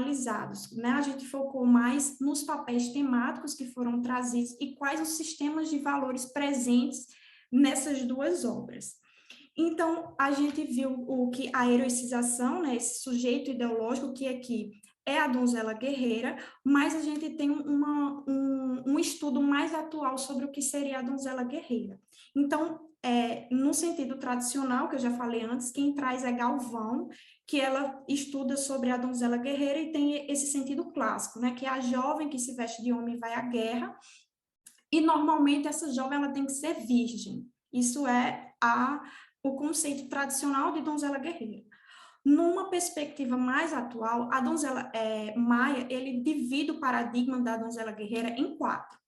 analisados, né? A gente focou mais nos papéis temáticos que foram trazidos e quais os sistemas de valores presentes nessas duas obras. Então, a gente viu o que a heroicização, né, esse sujeito ideológico que aqui é a donzela guerreira, mas a gente tem um estudo mais atual sobre o que seria a donzela guerreira. Então, no sentido tradicional, que eu já falei antes, quem traz é Galvão, que ela estuda sobre a donzela guerreira e tem esse sentido clássico, né, que é a jovem que se veste de homem e vai à guerra, e normalmente essa jovem ela tem que ser virgem. Isso é o conceito tradicional de donzela guerreira. Numa perspectiva mais atual, a donzela Maia, ele divide o paradigma da donzela guerreira em quatro.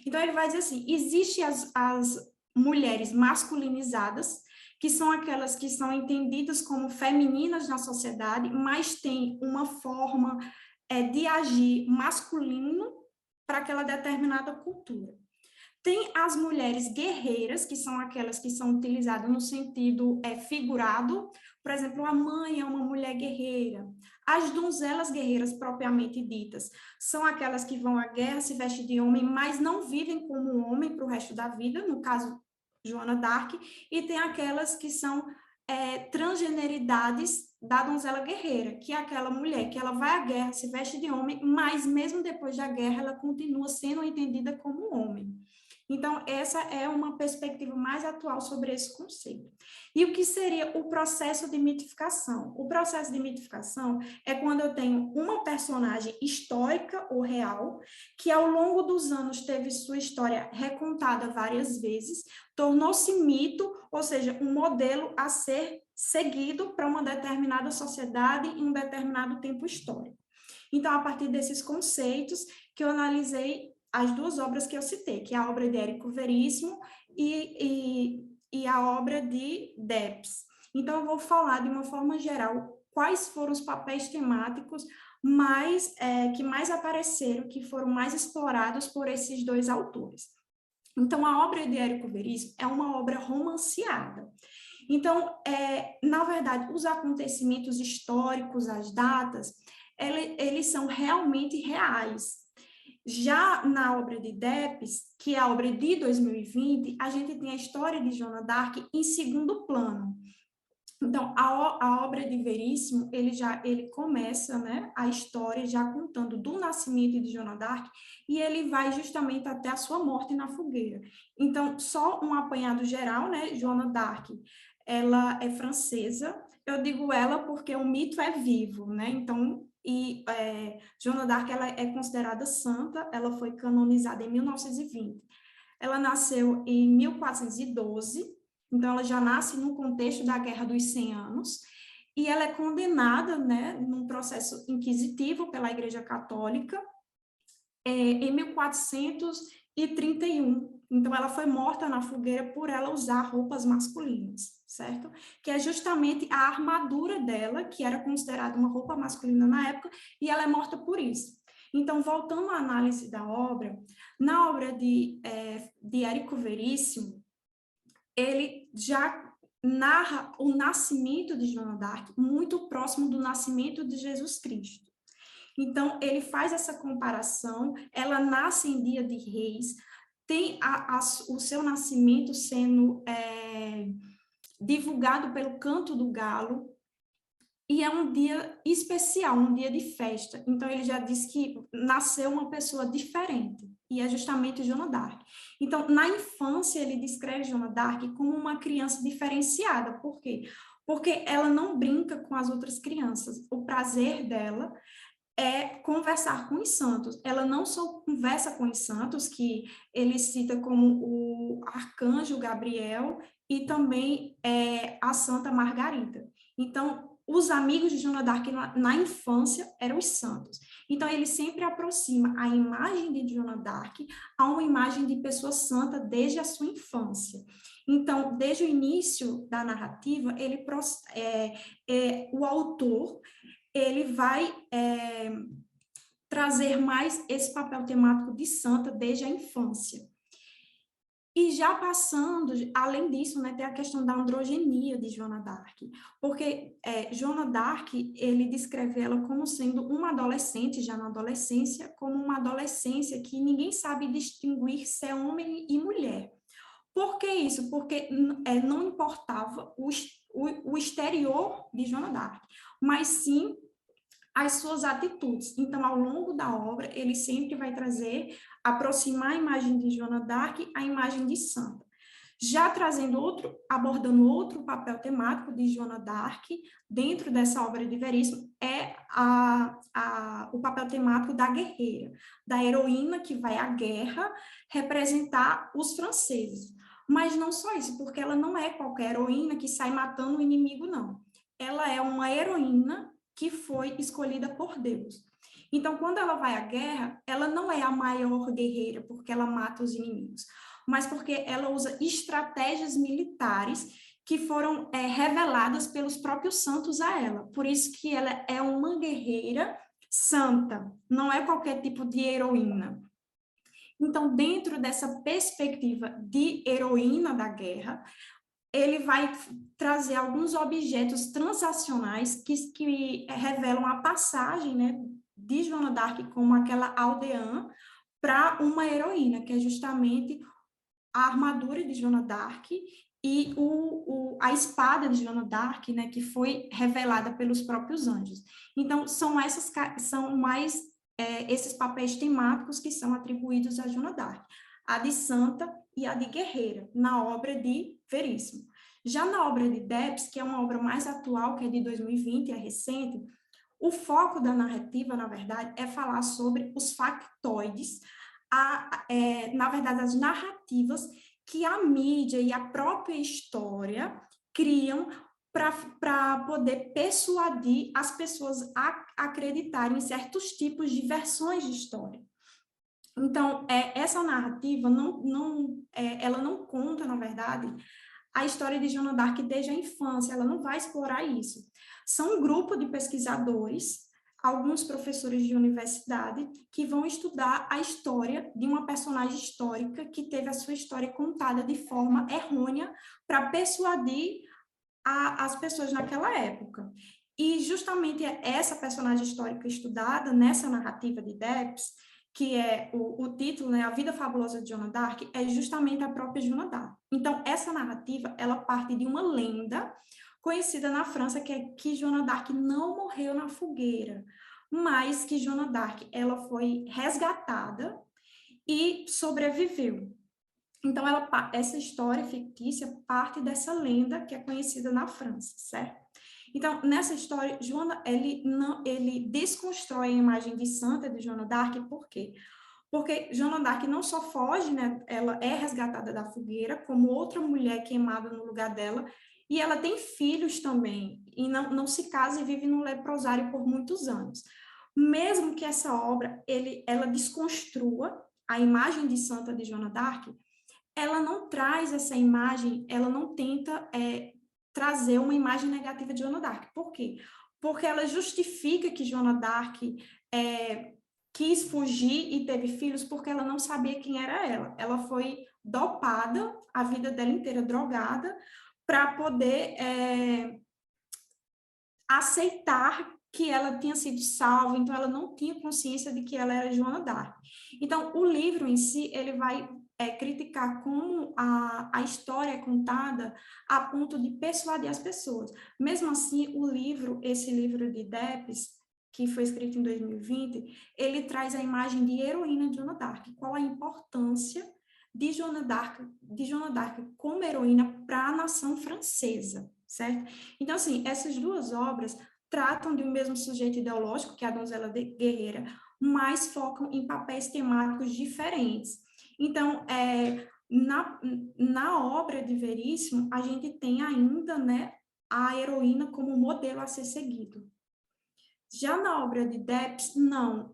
Então, ele vai dizer assim, existem as mulheres masculinizadas, que são aquelas que são entendidas como femininas na sociedade, mas têm uma forma de agir masculino para aquela determinada cultura. Tem as mulheres guerreiras, que são aquelas que são utilizadas no sentido figurado. Por exemplo, a mãe é uma mulher guerreira. As donzelas guerreiras, propriamente ditas, são aquelas que vão à guerra, se vestem de homem, mas não vivem como homem para o resto da vida, no caso, Joana d'Arc. E tem aquelas que são transgeneridades da donzela guerreira, que é aquela mulher que ela vai à guerra, se veste de homem, mas mesmo depois da guerra, ela continua sendo entendida como homem. Então, essa é uma perspectiva mais atual sobre esse conceito. E o que seria o processo de mitificação? O processo de mitificação é quando eu tenho uma personagem histórica ou real, que ao longo dos anos teve sua história recontada várias vezes, tornou-se mito, ou seja, um modelo a ser seguido para uma determinada sociedade em um determinado tempo histórico. Então, a partir desses conceitos que eu analisei as duas obras que eu citei, que é a obra de Érico Veríssimo e a obra de Debs. Então, eu vou falar de uma forma geral quais foram os papéis temáticos que mais apareceram, que foram mais explorados por esses dois autores. Então, a obra de Érico Veríssimo é uma obra romanceada. Então, na verdade, os acontecimentos históricos, as datas, eles são realmente reais. Já na obra de Debs, que é a obra de 2020, a gente tem a história de Joana d'Arc em segundo plano. Então, a obra de Veríssimo, ele começa, né, a história já contando do nascimento de Joana d'Arc e ele vai justamente até a sua morte na fogueira. Então, só um apanhado geral, né, Joana d'Arc, ela é francesa, eu digo ela porque o mito é vivo, né, então, Joana d'Arc, ela é considerada santa, ela foi canonizada em 1920. Ela nasceu em 1412, então ela já nasce no contexto da Guerra dos 100 Anos, e ela é condenada, né, num processo inquisitivo pela Igreja Católica, em 1431. Então, ela foi morta na fogueira por ela usar roupas masculinas, certo? Que é justamente a armadura dela, que era considerada uma roupa masculina na época, e ela é morta por isso. Então, voltando à análise da obra, na obra de Érico Veríssimo, ele já narra o nascimento de Joana d'Arc muito próximo do nascimento de Jesus Cristo. Então, ele faz essa comparação, ela nasce em dia de reis, tem o seu nascimento sendo divulgado pelo canto do galo, e é um dia especial, um dia de festa. Então, ele já diz que nasceu uma pessoa diferente, e é justamente Joana d'Arc. Então, na infância, ele descreve Joana d'Arc como uma criança diferenciada. Por quê? Porque ela não brinca com as outras crianças. O prazer dela é conversar com os santos. Ela não só conversa com os santos, que ele cita como o arcanjo Gabriel e também a Santa Margarida. Então, os amigos de Joana d'Arc na infância eram os santos. Então, ele sempre aproxima a imagem de Joana d'Arc a uma imagem de pessoa santa desde a sua infância. Então, desde o início da narrativa, o autor ele vai trazer mais esse papel temático de santa desde a infância. E já passando, além disso, né, tem a questão da androgenia de Joana d'Arc, porque Joana d'Arc, ele descreve ela como sendo uma adolescente, já na adolescência, como uma adolescência que ninguém sabe distinguir se é homem e mulher. Por que isso? Porque não importava o exterior de Joana d'Arc, mas sim as suas atitudes. Então, ao longo da obra, ele sempre vai trazer, aproximar a imagem de Joana d'Arc à imagem de santa. Já trazendo abordando outro papel temático de Joana d'Arc, dentro dessa obra de Veríssimo, é o papel temático da guerreira, da heroína que vai à guerra representar os franceses. Mas não só isso, porque ela não é qualquer heroína que sai matando o inimigo, não. Ela é uma heroína que foi escolhida por Deus. Então, quando ela vai à guerra, ela não é a maior guerreira porque ela mata os inimigos, mas porque ela usa estratégias militares que foram reveladas pelos próprios santos a ela. Por isso que ela é uma guerreira santa, não é qualquer tipo de heroína. Então, dentro dessa perspectiva de heroína da guerra, ele vai trazer alguns objetos transacionais que revelam a passagem, né, de Joana d'Arc como aquela aldeã para uma heroína, que é justamente a armadura de Joana d'Arc e a espada de Joana d'Arc, né, que foi revelada pelos próprios anjos. Então, são mais esses papéis temáticos que são atribuídos a Joana d'Arc, a de santa e a de guerreira, na obra de Veríssimo. Já na obra de Debs, que é uma obra mais atual, que é de 2020, é recente, o foco da narrativa, na verdade, é falar sobre os factoides, na verdade, as narrativas que a mídia e a própria história criam para poder persuadir as pessoas a acreditarem em certos tipos de versões de história. Então, essa narrativa, ela não conta, na verdade, a história de Joana d'Arc desde a infância, ela não vai explorar isso. São um grupo de pesquisadores, alguns professores de universidade, que vão estudar a história de uma personagem histórica que teve a sua história contada de forma errônea para persuadir as pessoas naquela época. E justamente essa personagem histórica estudada nessa narrativa de Debs, que é o título, né, A Vida Fabulosa de Joana d'Arc, é justamente a própria Joana d'Arc. Então, essa narrativa, ela parte de uma lenda conhecida na França, que é que Joana d'Arc não morreu na fogueira, mas que Joana d'Arc, ela foi resgatada e sobreviveu. Então, essa história fictícia parte dessa lenda que é conhecida na França, certo? Então, nessa história, ele desconstrói a imagem de santa de Joana d'Arc, por quê? Porque Joana d'Arc não só foge, né? Ela é resgatada da fogueira, como outra mulher queimada no lugar dela, e ela tem filhos também, e não se casa e vive no leprosário por muitos anos. Mesmo que essa obra, ela desconstrua a imagem de santa de Joana d'Arc, ela não traz essa imagem, ela não tenta trazer uma imagem negativa de Joana d'Arc. Por quê? Porque ela justifica que Joana d'Arc quis fugir e teve filhos porque ela não sabia quem era ela. Ela foi dopada, a vida dela inteira drogada, para poder aceitar que ela tinha sido salva, então ela não tinha consciência de que ela era Joana d'Arc. Então, o livro em si, ele vai criticar como a história é contada a ponto de persuadir as pessoas. Mesmo assim, esse livro de Debs, que foi escrito em 2020, ele traz a imagem de heroína de Joana d'Arc. Qual a importância de Joana d'Arc como heroína para a nação francesa, certo? Então, assim, essas duas obras tratam de um mesmo sujeito ideológico, que é a donzela guerreira, mas focam em papéis temáticos diferentes. Então, na obra de Veríssimo, a gente tem ainda, né, a heroína como modelo a ser seguido. Já na obra de Debs, não,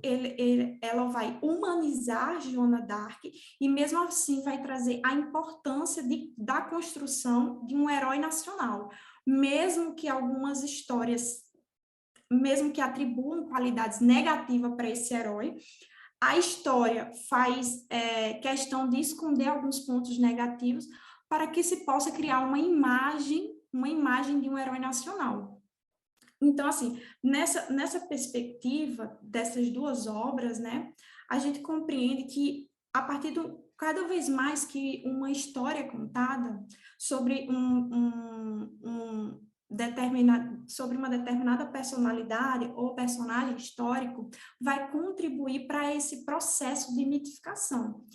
ela vai humanizar Joana d'Arc e mesmo assim vai trazer a importância da construção de um herói nacional, mesmo que algumas histórias, mesmo que atribuam qualidades negativas para esse herói, A história faz questão de esconder alguns pontos negativos para que se possa criar uma imagem de um herói nacional. Então, assim, nessa perspectiva dessas duas obras, né, a gente compreende que, a partir cada vez mais que uma história é contada sobre sobre uma determinada personalidade ou personagem histórico, vai contribuir para esse processo de mitificação.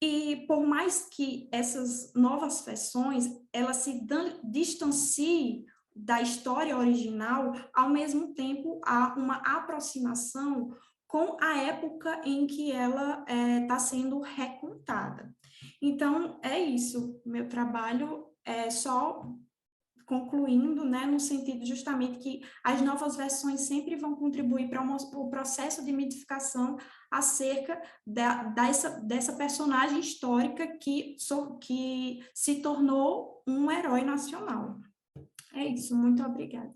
E por mais que essas novas versões, elas se distanciem da história original, ao mesmo tempo há uma aproximação com a época em que ela está sendo recontada. Então, é isso. Meu trabalho é só concluindo, né, no sentido justamente que as novas versões sempre vão contribuir para o processo de mitificação acerca dessa personagem histórica que se tornou um herói nacional. É isso, muito obrigada.